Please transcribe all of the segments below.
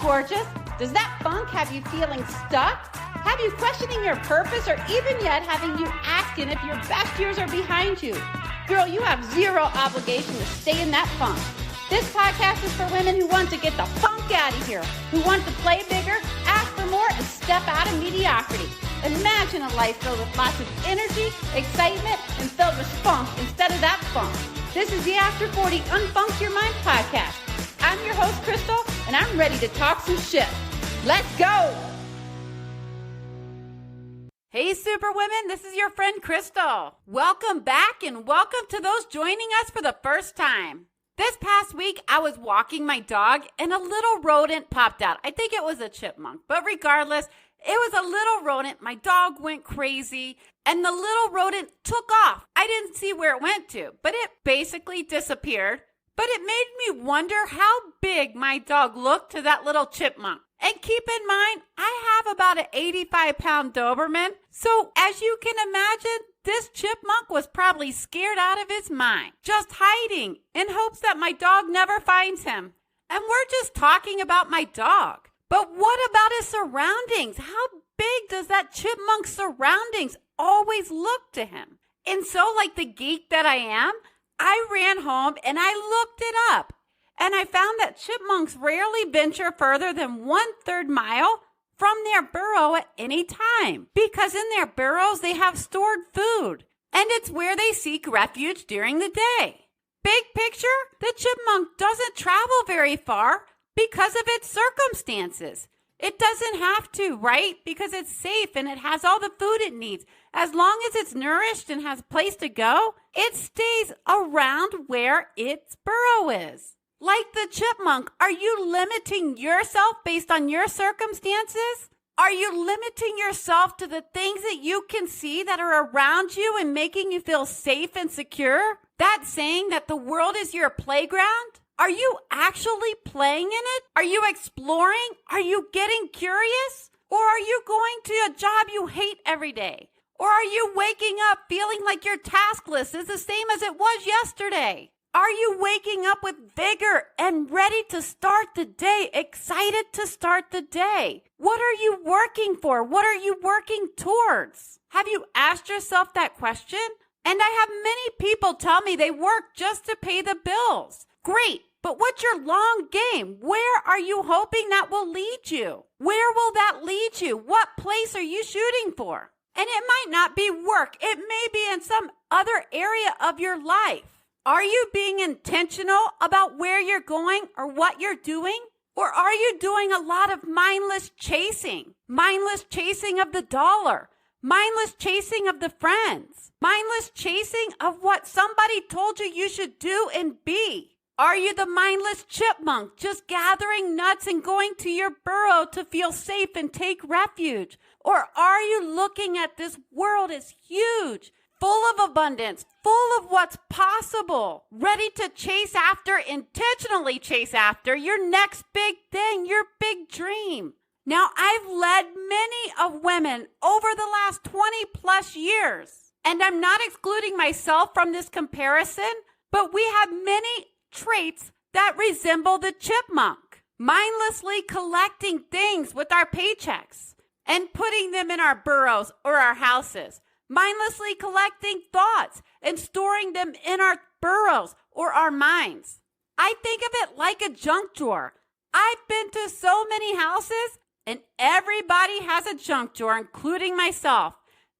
gorgeous? Does that funk have you feeling stuck? Have you questioning your purpose, or even yet having you asking if your best years are behind you? Girl, you have zero obligation to stay in that funk. This podcast is for women who want to get the funk out of here, who want to play bigger, ask for more, and step out of mediocrity. Imagine a life filled with lots of energy, excitement, and filled with funk instead of that funk. This is the After 40 Unfunk Your Mind podcast. I'm your host, Crystal, and I'm ready to talk some shit. Let's go! Hey, Superwomen, this is your friend, Crystal. Welcome back, and welcome to those joining us for the first time. This past week, I was walking my dog, and a little rodent popped out. I think it was a chipmunk, but regardless, it was a little rodent. My dog went crazy, and the little rodent took off. I didn't see where it went to, but it basically disappeared. But it made me wonder how big my dog looked to that little chipmunk. And keep in mind, I have about an 85-pound Doberman. So as you can imagine, this chipmunk was probably scared out of his mind, just hiding in hopes that my dog never finds him. And we're just talking about my dog. But what about his surroundings? How big does that chipmunk's surroundings always look to him? And so, like the geek that I am, I ran home and I looked it up. And I found that chipmunks rarely venture further than 1/3 mile from their burrow at any time, because in their burrows they have stored food, and it's where they seek refuge during the day. Big picture, the chipmunk doesn't travel very far because of its circumstances. It doesn't have to, right? Because it's safe and it has all the food it needs. As long as it's nourished and has a place to go, it stays around where its burrow is. Like the chipmunk, are you limiting yourself based on your circumstances? Are you limiting yourself to the things that you can see that are around you and making you feel safe and secure? That saying that the world is your playground? Are you actually playing in it? Are you exploring? Are you getting curious? Or are you going to a job you hate every day? Or are you waking up feeling like your task list is the same as it was yesterday? Are you waking up with vigor and ready to start the day, excited to start the day? What are you working for? What are you working towards? Have you asked yourself that question? And I have many people tell me they work just to pay the bills. Great, but what's your long game? Where are you hoping that will lead you? Where will that lead you? What place are you shooting for? And it might not be work. It may be in some other area of your life. Are you being intentional about where you're going or what you're doing? Or are you doing a lot of mindless chasing? Mindless chasing of the dollar. Mindless chasing of the friends. Mindless chasing of what somebody told you should do and be. Are you the mindless chipmunk just gathering nuts and going to your burrow to feel safe and take refuge? Or are you looking at this world as huge, full of abundance, full of what's possible, ready to chase after, intentionally chase after your next big thing, your big dream? Now, I've led many of women over the last 20 plus years, and I'm not excluding myself from this comparison, but we have many traits that resemble the chipmunk, mindlessly collecting things with our paychecks and putting them in our burrows or our houses, mindlessly collecting thoughts and storing them in our burrows or our minds. I think of it like a junk drawer. I've been to so many houses, and everybody has a junk drawer, including myself.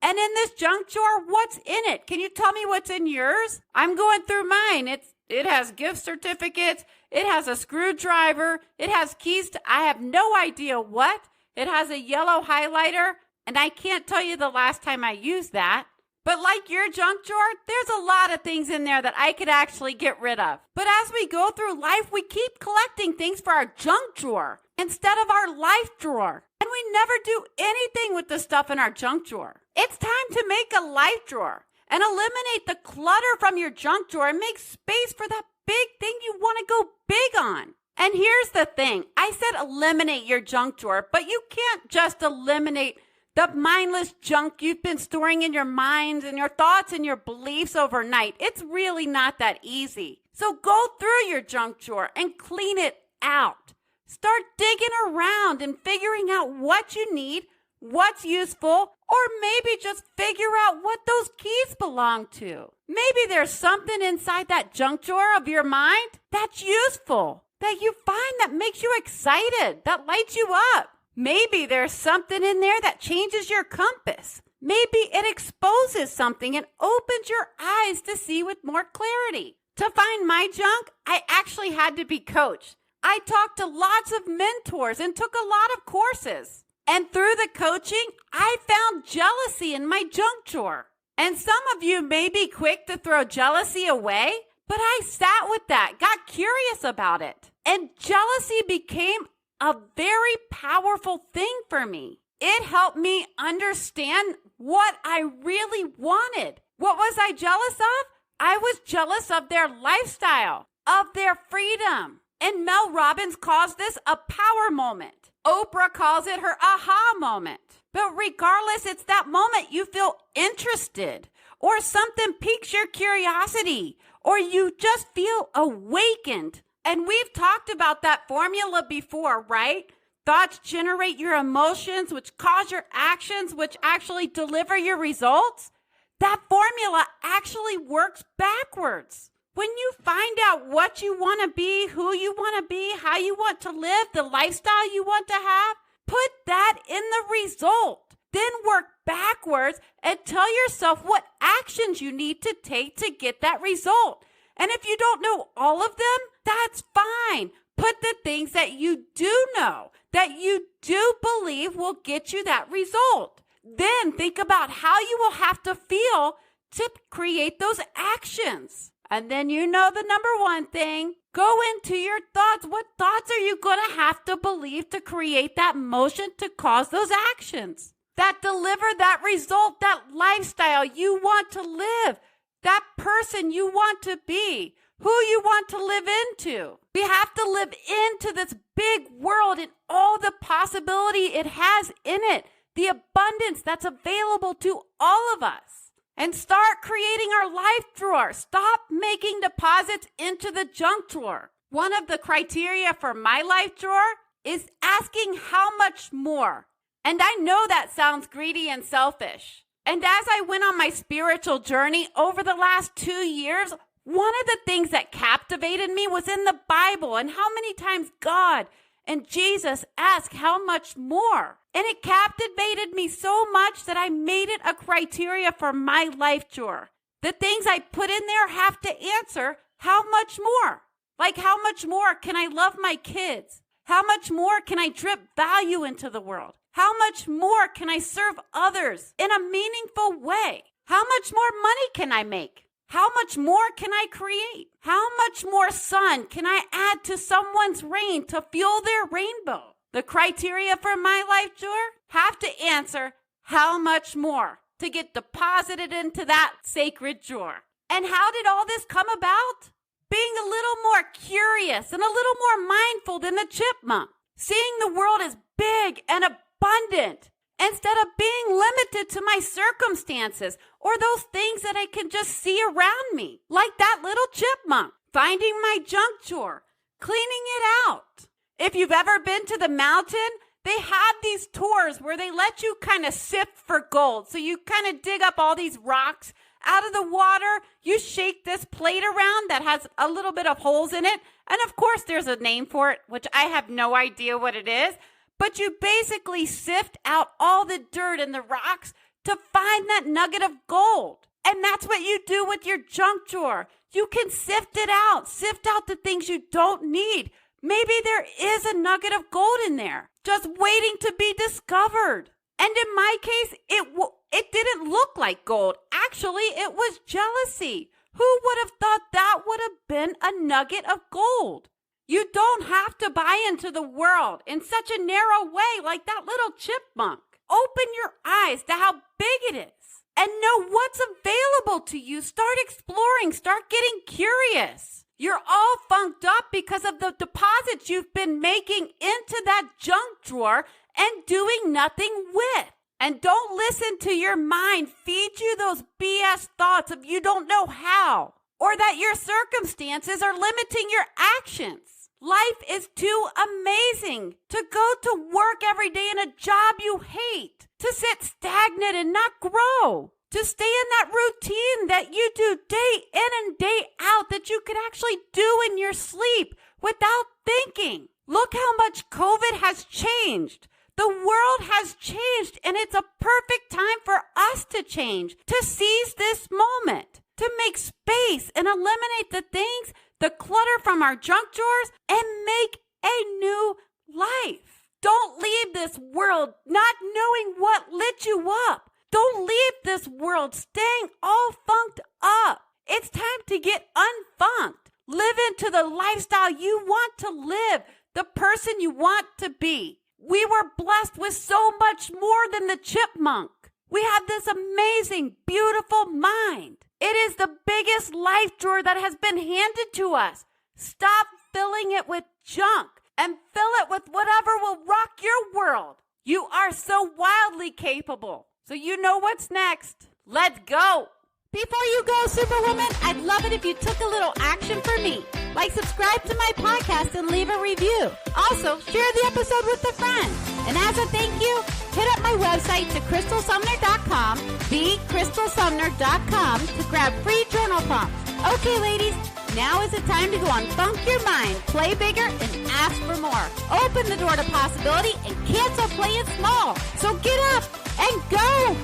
And in this junk drawer, what's in it? Can you tell me what's in yours? I'm going through mine. It has gift certificates. It has a screwdriver. It has keys to, I have no idea what. It has a yellow highlighter, and I can't tell you the last time I used that. But like your junk drawer, there's a lot of things in there that I could actually get rid of. But as we go through life, we keep collecting things for our junk drawer instead of our life drawer. And we never do anything with the stuff in our junk drawer. It's time to make a life drawer and eliminate the clutter from your junk drawer and make space for that big thing you want to go big on. And here's the thing. I said eliminate your junk drawer, but you can't just eliminate the mindless junk you've been storing in your minds and your thoughts and your beliefs overnight. It's really not that easy. So go through your junk drawer and clean it out. Start digging around and figuring out what you need, what's useful, or maybe just figure out what those keys belong to. Maybe there's something inside that junk drawer of your mind that's useful, that you find that makes you excited, that lights you up. Maybe there's something in there that changes your compass. Maybe it exposes something and opens your eyes to see with more clarity. To find my junk, I actually had to be coached. I talked to lots of mentors and took a lot of courses. And through the coaching, I found jealousy in my junk drawer. And some of you may be quick to throw jealousy away, but I sat with that, got curious about it. And jealousy became a very powerful thing for me. It helped me understand what I really wanted. What was I jealous of? I was jealous of their lifestyle, of their freedom. And Mel Robbins calls this a power moment. Oprah calls it her aha moment. But regardless, it's that moment you feel interested, or something piques your curiosity, or you just feel awakened. And we've talked about that formula before, right? Thoughts generate your emotions, which cause your actions, which actually deliver your results. That formula actually works backwards. When you find out what you want to be, who you want to be, how you want to live, the lifestyle you want to have, put that in the result. Then work backwards and tell yourself what actions you need to take to get that result. And if you don't know all of them, that's fine. Put the things that you do know, that you do believe will get you that result. Then think about how you will have to feel to create those actions. And then you know the number one thing, go into your thoughts. What thoughts are you going to have to believe to create that motion to cause those actions that deliver that result, that lifestyle you want to live, that person you want to be, who you want to live into? We have to live into this big world and all the possibility it has in it, the abundance that's available to all of us. And start creating our life drawer. Stop making deposits into the junk drawer. One of the criteria for my life drawer is asking how much more. And I know that sounds greedy and selfish. And as I went on my spiritual journey over the last 2 years, one of the things that captivated me was in the Bible and how many times God and Jesus asked how much more. And it captivated me so much that I made it a criteria for my life drawer. The things I put in there have to answer how much more. Like how much more can I love my kids? How much more can I drip value into the world? How much more can I serve others in a meaningful way? How much more money can I make? How much more can I create? How much more sun can I add to someone's rain to fuel their rainbow? The criteria for my life drawer have to answer how much more to get deposited into that sacred drawer. And how did all this come about? Being a little more curious and a little more mindful than the chipmunk. Seeing the world as big and abundant instead of being limited to my circumstances or those things that I can just see around me. Like that little chipmunk, finding my junk drawer, cleaning it out. If you've ever been to the mountain, they have these tours where they let you kind of sift for gold. So you kind of dig up all these rocks out of the water. You shake this plate around that has a little bit of holes in it. And of course, there's a name for it, which I have no idea what it is. But you basically sift out all the dirt and the rocks to find that nugget of gold. And that's what you do with your junk drawer. You can sift it out. Sift out the things you don't need. Maybe there is a nugget of gold in there, just waiting to be discovered. And in my case, it didn't look like gold. Actually, it was jealousy. Who would have thought that would have been a nugget of gold? You don't have to buy into the world in such a narrow way like that little chipmunk. Open your eyes to how big it is and know what's available to you. Start exploring. Start getting curious. You're all funked up because of the deposits you've been making into that junk drawer and doing nothing with. And don't listen to your mind feed you those BS thoughts of you don't know how or that your circumstances are limiting your actions. Life is too amazing to go to work every day in a job you hate, to sit stagnant and not grow, to stay in that routine that you do day in and day out that you could actually do in your sleep without thinking. Look how much COVID has changed. The world has changed, and it's a perfect time for us to change, to seize this moment, to make space and eliminate the things, the clutter from our junk drawers, and make a new life. Don't leave this world not knowing what lit you up. Don't leave this world staying all funked up. It's time to get unfunked. Live into the lifestyle you want to live, the person you want to be. We were blessed with so much more than the chipmunk. We have this amazing, beautiful mind. It is the biggest life drawer that has been handed to us. Stop filling it with junk and fill it with whatever will rock your world. You are so wildly capable. So you know what's next. Let's go. Before you go, Superwoman, I'd love it if you took a little action for me. Like, subscribe to my podcast and leave a review. Also, share the episode with a friend. And as a thank you, hit up my website to crystalsumner.com, thecrystalsumner.com, to grab free journal prompts. Okay, ladies, now is the time to go on Funk Your Mind, play bigger, and ask for more. Open the door to possibility and cancel playing small. So get up and go.